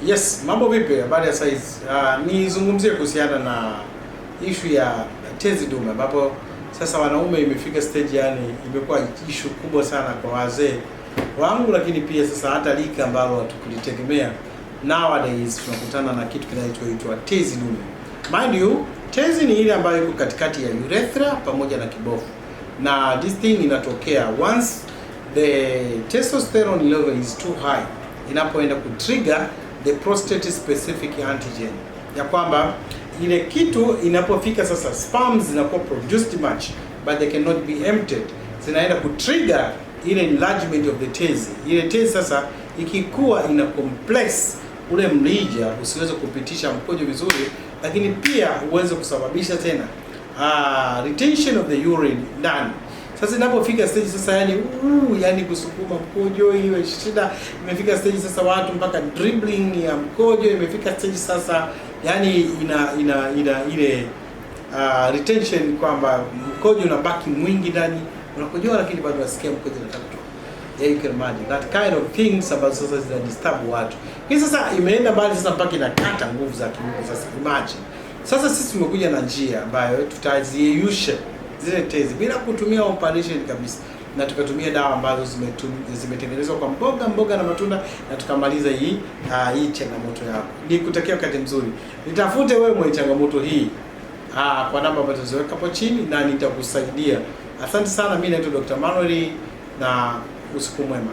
Yes, mambo vipi? Habari ya size. Nizungumzie kuhusiana na issue ya tezi dume ambapo sasa wanaume imefika stage, yani imekuwa issue kubwa sana kwa wazee wangu, lakini pia sasa hata lika ambalo hatukulitegemea. Nowadays tunakutana na kitu kinachoitwa tezi dume. Mind you, tezi ni ile ambayo iko katikati ya urethra pamoja na kibofu. Na this thing inatokea once the testosterone level is too high, inapoenda kutrigger the prostate specific antigen, ya kwamba ile kitu inapofika sasa, sperms zinakuwa produced much but they cannot be emptied, zinaenda kutrigger ile enlargement of the tezi. Ile tezi sasa ikikuwa ina complex ule mrija usiweze kupitisha mkojo vizuri, lakini pia uweze kusababisha tena retention of the urine ndani. Sasa inapofika stage sasa, yani kusukuma mkojo iwe shida. Imefika stage sasa watu mpaka dribbling ya mkojo imefika stage sasa, yani ina ile retention, kwamba mkojo unabaki mwingi ndani, unakojoa lakini bado unasikia mkojo unataka kutoka. You can imagine that kind of things ambazo sasa zina disturb watu. Hii sasa imeenda mbali sasa mpaka inakata nguvu za kiume. Sasa imagine. Sasa sisi tumekuja na njia ambayo tutaziyeyusha zile tezi bila kutumia operation kabisa, na tukatumia dawa ambazo zimetengenezwa kwa mboga na matunda, na tukamaliza hii changamoto yako. Nikutakia wakati mzuri. Nitafute wewe mwenye changamoto hii kwa namba ambazo ziweka hapo chini na nitakusaidia. Asante sana. Mimi naitwa Dr. Manuel na usiku mwema.